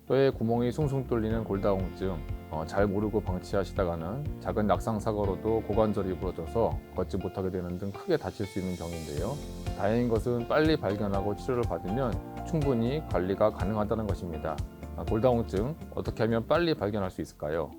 뼈에 구멍이 숭숭 뚫리는 골다공증, 잘 모르고 방치하시다가는 작은 낙상 사고로도 고관절이 부러져서 걷지 못하게 되는 등 크게 다칠 수 있는 경우인데요. 다행인 것은 빨리 발견하고 치료를 받으면 충분히 관리가 가능하다는 것입니다. 골다공증 어떻게 하면 빨리 발견할 수 있을까요?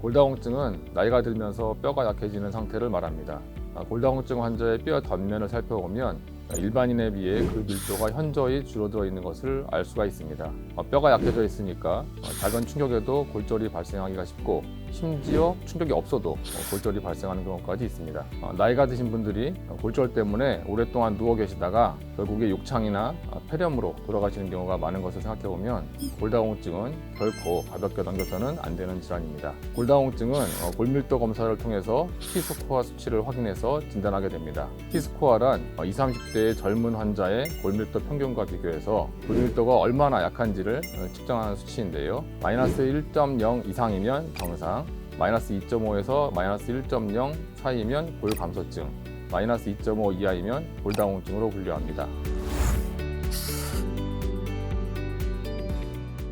골다공증은 나이가 들면서 뼈가 약해지는 상태를 말합니다. 골다공증 환자의 뼈 断면을 살펴보면 일반인에 비해 그 밀도가 현저히 줄어들어 있는 것을 알 수가 있습니다. 뼈가 약해져 있으니까 작은 충격에도 골절이 발생하기가 쉽고, 심지어 충격이 없어도 골절이 발생하는 경우까지 있습니다. 나이가 드신 분들이 골절 때문에 오랫동안 누워 계시다가 결국에 욕창이나 폐렴으로 돌아가시는 경우가 많은 것을 생각해보면 골다공증은 결코 가볍게 넘겨서는 안 되는 질환입니다. 골다공증은 골밀도 검사를 통해서 T스코어 수치를 확인해서 진단하게 됩니다. T스코어란 20, 30대의 젊은 환자의 골밀도 평균과 비교해서 골밀도가 얼마나 약한지를 측정하는 수치인데요. 마이너스 1.0 이상이면 정상, 마이너스 2.5에서 마이너스 1.0 사이면 골감소증, 마이너스 2.5 이하이면 골다공증으로 분류합니다.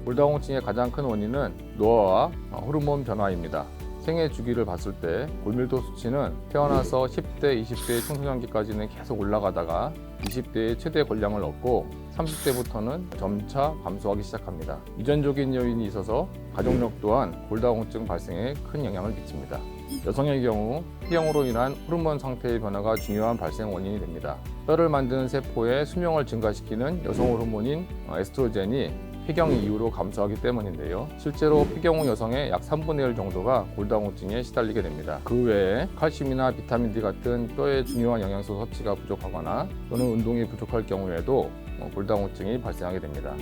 골다공증의 가장 큰 원인은 노화와 호르몬 변화입니다. 생애 주기를 봤을 때 골밀도 수치는 태어나서 10대, 20대의 청소년기까지는 계속 올라가다가 20대의 최대 권량을 얻고 30대부터는 점차 감소하기 시작합니다. 유전적인 요인이 있어서 가족력 또한 골다공증 발생에 큰 영향을 미칩니다. 여성의 경우 폐경으로 인한 호르몬 상태의 변화가 중요한 발생 원인이 됩니다. 뼈를 만드는 세포의 수명을 증가시키는 여성 호르몬인 에스트로겐이 폐경 이후로 감소하기 때문인데요. 실제로 폐경 후 여성의 약 3분의 1 정도가 골다공증에 시달리게 됩니다. 그 외에 칼슘이나 비타민 D 같은 뼈의 중요한 영양소 섭취가 부족하거나 또는 운동이 부족할 경우에도 골다공증이 발생하게 됩니다.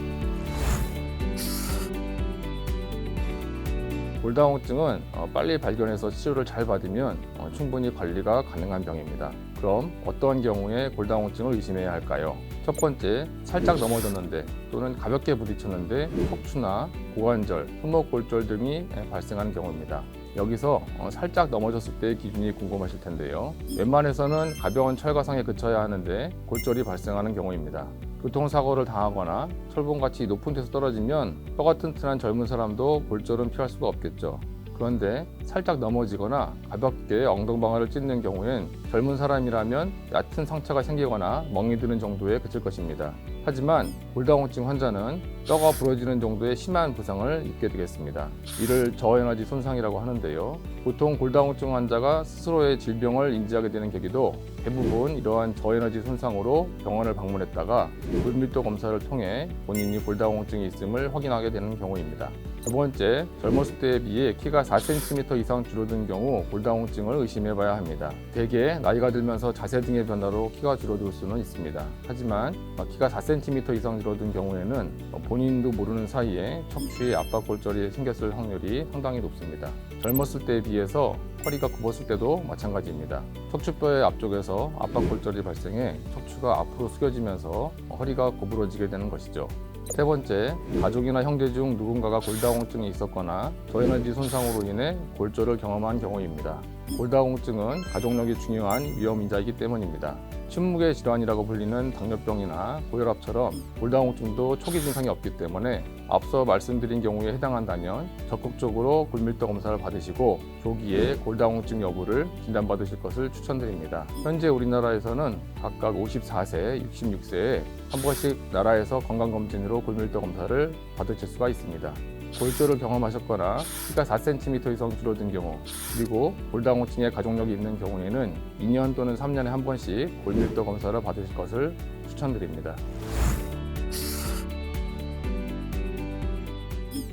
골다공증은 빨리 발견해서 치료를 잘 받으면 충분히 관리가 가능한 병입니다. 그럼 어떤 경우에 골다공증을 의심해야 할까요? 첫 번째, 살짝 넘어졌는데 또는 가볍게 부딪혔는데 척추나 고관절, 손목골절 등이 발생하는 경우입니다. 여기서 살짝 넘어졌을 때의 기준이 궁금하실 텐데요. 웬만해서는 가벼운 철가상에 그쳐야 하는데 골절이 발생하는 경우입니다. 교통사고를 당하거나 철봉같이 높은 데서 떨어지면 뼈가 튼튼한 젊은 사람도 골절은 피할 수가 없겠죠. 그런데 살짝 넘어지거나 가볍게 엉덩방아를 찢는 경우엔 젊은 사람이라면 얕은 상처가 생기거나 멍이 드는 정도에 그칠 것입니다. 하지만 골다공증 환자는 뼈가 부러지는 정도의 심한 부상을 입게 되겠습니다. 이를 저에너지 손상이라고 하는데요. 보통 골다공증 환자가 스스로의 질병을 인지하게 되는 계기도 대부분 이러한 저에너지 손상으로 병원을 방문했다가 골밀도 검사를 통해 본인이 골다공증이 있음을 확인하게 되는 경우입니다. 두 번째, 젊었을 때에 비해 키가 4cm 이상 줄어든 경우 골다공증을 의심해 봐야 합니다. 대개 나이가 들면서 자세 등의 변화로 키가 줄어들 수는 있습니다. 하지만 키가 4cm 이상 줄어든 경우에는 본인도 모르는 사이에 척추에 압박골절이 생겼을 확률이 상당히 높습니다. 젊었을 때에 비해서 허리가 굽었을 때도 마찬가지입니다. 척추뼈의 앞쪽에서 압박골절이 발생해 척추가 앞으로 숙여지면서 허리가 구부러지게 되는 것이죠. 세 번째, 가족이나 형제 중 누군가가 골다공증이 있었거나 저에너지 손상으로 인해 골절을 경험한 경우입니다. 골다공증은 가족력이 중요한 위험 인자이기 때문입니다. 침묵의 질환이라고 불리는 당뇨병이나 고혈압처럼 골다공증도 초기 증상이 없기 때문에 앞서 말씀드린 경우에 해당한다면 적극적으로 골밀도 검사를 받으시고 조기에 골다공증 여부를 진단받으실 것을 추천드립니다. 현재 우리나라에서는 각각 54세, 66세에 한 번씩 나라에서 건강검진으로 골밀도 검사를 받으실 수가 있습니다. 골절을 경험하셨거나 키가 4cm 이상 줄어든 경우, 그리고 골다공증에 가족력이 있는 경우에는 2년 또는 3년에 한 번씩 골밀도 검사를 받으실 것을 추천드립니다.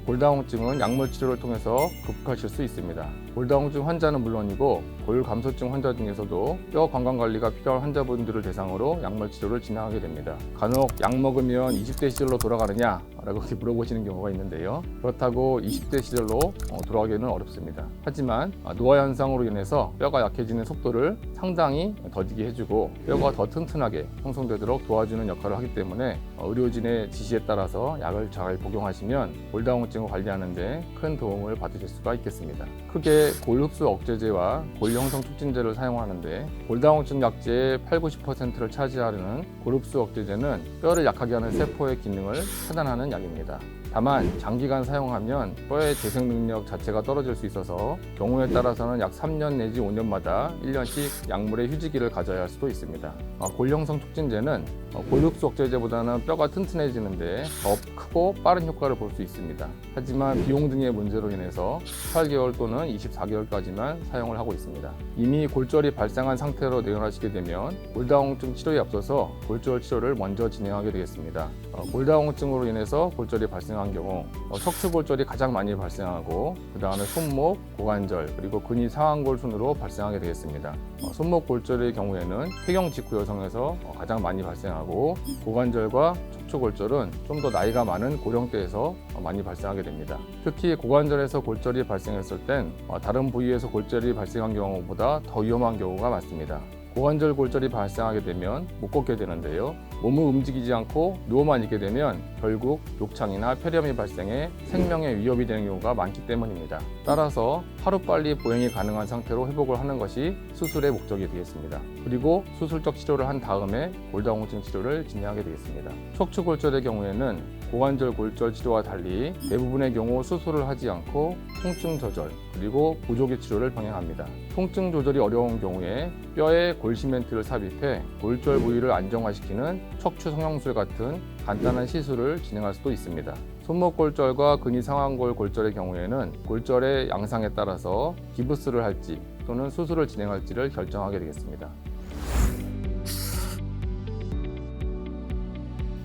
골다공증은 약물 치료를 통해서 극복하실 수 있습니다. 골다공증 환자는 물론이고 골감소증 환자 중에서도 뼈 건강관리가 필요한 환자분들을 대상으로 약물 치료를 진행하게 됩니다. 간혹 약 먹으면 20대 시절로 돌아가느냐? 라고 물어보시는 경우가 있는데요. 그렇다고 20대 시절로 돌아가기는 어렵습니다. 하지만 노화 현상으로 인해서 뼈가 약해지는 속도를 상당히 더디게 해주고 뼈가 더 튼튼하게 형성되도록 도와주는 역할을 하기 때문에 의료진의 지시에 따라서 약을 잘 복용하시면 골다공증을 관리하는 데 큰 도움을 받으실 수가 있겠습니다. 크게 골흡수 억제제와 골형성 촉진제를 사용하는데 골다공증 약제의 80~90%를 차지하는 골흡수 억제제는 뼈를 약하게 하는 세포의 기능을 차단하는 약입니다. 다만 장기간 사용하면 뼈의 재생 능력 자체가 떨어질 수 있어서 경우에 따라서는 약 3년 내지 5년마다 1년씩 약물의 휴지기를 가져야 할 수도 있습니다. 골형성 촉진제는 골흡수 억제제보다는 뼈가 튼튼해지는데 더 크고 빠른 효과를 볼 수 있습니다. 하지만 비용 등의 문제로 인해서 8개월 또는 24개월까지만 사용을 하고 있습니다. 이미 골절이 발생한 상태로 내원하시게 되면 골다공증 치료에 앞서서 골절 치료를 먼저 진행하게 되겠습니다. 골다공증으로 인해서 골절이 발생한 경우 척추골절이 가장 많이 발생하고 그 다음에 손목, 고관절 그리고 근위 상완골 순으로 발생하게 되겠습니다. 손목 골절의 경우에는 폐경 직후 여성에서 가장 많이 발생하고 고관절과 척추골절은 좀 더 나이가 많은 고령대에서 많이 발생하게 됩니다. 특히 고관절에서 골절이 발생했을 땐 다른 부위에서 골절이 발생한 경우보다 더 위험한 경우가 많습니다. 고관절 골절이 발생하게 되면 못 걷게 되는데요. 몸을 움직이지 않고 누워만 있게 되면 결국 욕창이나 폐렴이 발생해 생명에 위협이 되는 경우가 많기 때문입니다. 따라서 하루빨리 보행이 가능한 상태로 회복을 하는 것이 수술의 목적이 되겠습니다. 그리고 수술적 치료를 한 다음에 골다공증 치료를 진행하게 되겠습니다. 척추골절의 경우에는 고관절 골절 치료와 달리 대부분의 경우 수술을 하지 않고 통증 조절 그리고 보조기 치료를 병행합니다. 통증 조절이 어려운 경우에 뼈에 골시멘트를 삽입해 골절 부위를 안정화시키는 척추 성형술 같은 간단한 시술을 진행할 수도 있습니다. 손목 골절과 근위 상완골 골절의 경우에는 골절의 양상에 따라서 기부스를 할지 또는 수술을 진행할지를 결정하게 되겠습니다.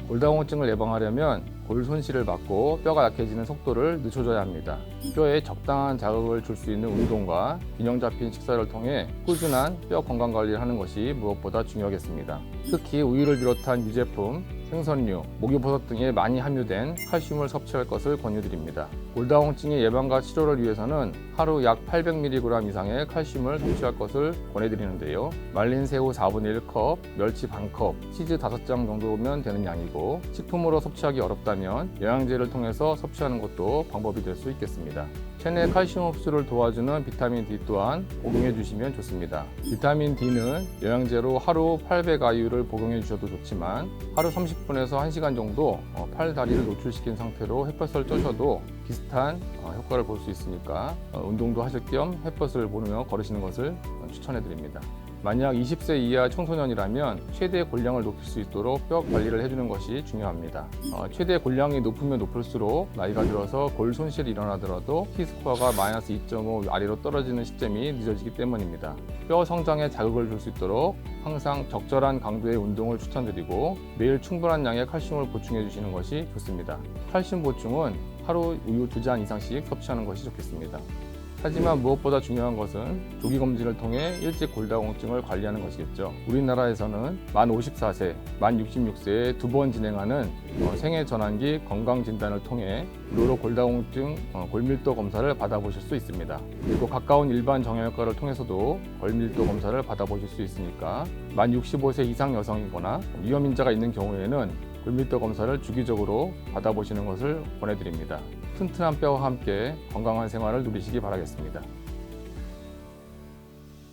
골다공증을 예방하려면 골 손실을 막고 뼈가 약해지는 속도를 늦춰줘야 합니다. 뼈에 적당한 자극을 줄 수 있는 운동과 균형 잡힌 식사를 통해 꾸준한 뼈 건강 관리를 하는 것이 무엇보다 중요하겠습니다. 특히 우유를 비롯한 유제품, 생선류, 목유버섯 등에 많이 함유된 칼슘을 섭취할 것을 권유드립니다. 골다공증의 예방과 치료를 위해서는 하루 약 800mg 이상의 칼슘을 섭취할 것을 권해드리는데요. 말린 새우 4분의 1컵, 멸치 반컵, 치즈 5장 정도면 되는 양이고 식품으로 섭취하기 어렵다면 영양제를 통해서 섭취하는 것도 방법이 될 수 있겠습니다. 체내 칼슘 흡수를 도와주는 비타민 D 또한 복용해 주시면 좋습니다. 비타민 D는 영양제로 하루 800IU를 복용해 주셔도 좋지만 하루 30분에서 1시간 정도 팔, 다리를 노출시킨 상태로 햇볕을 쬐셔도 비슷한 효과를 볼 수 있으니까 운동도 하실 겸 햇볕을 보며 걸으시는 것을 추천해 드립니다. 만약 20세 이하 청소년이라면 최대 골량을 높일 수 있도록 뼈 관리를 해주는 것이 중요합니다. 최대 골량이 높으면 높을수록 나이가 들어서 골 손실이 일어나더라도 T스코어가 마이너스 2.5 아래로 떨어지는 시점이 늦어지기 때문입니다. 뼈 성장에 자극을 줄 수 있도록 항상 적절한 강도의 운동을 추천드리고 매일 충분한 양의 칼슘을 보충해 주시는 것이 좋습니다. 칼슘 보충은 하루 우유 2잔 이상씩 섭취하는 것이 좋겠습니다. 하지만 무엇보다 중요한 것은 조기검진을 통해 일찍 골다공증을 관리하는 것이겠죠. 우리나라에서는 만 54세, 만 66세에 2번 진행하는 생애 전환기 건강진단을 통해 무료로 골다공증 골밀도 검사를 받아보실 수 있습니다. 그리고 가까운 일반 정형외과를 통해서도 골밀도 검사를 받아보실 수 있으니까 만 65세 이상 여성이거나 위험인자가 있는 경우에는 골밀도 검사를 주기적으로 받아보시는 것을 권해드립니다. 튼튼한 뼈와 함께 건강한 생활을 누리시기 바라겠습니다.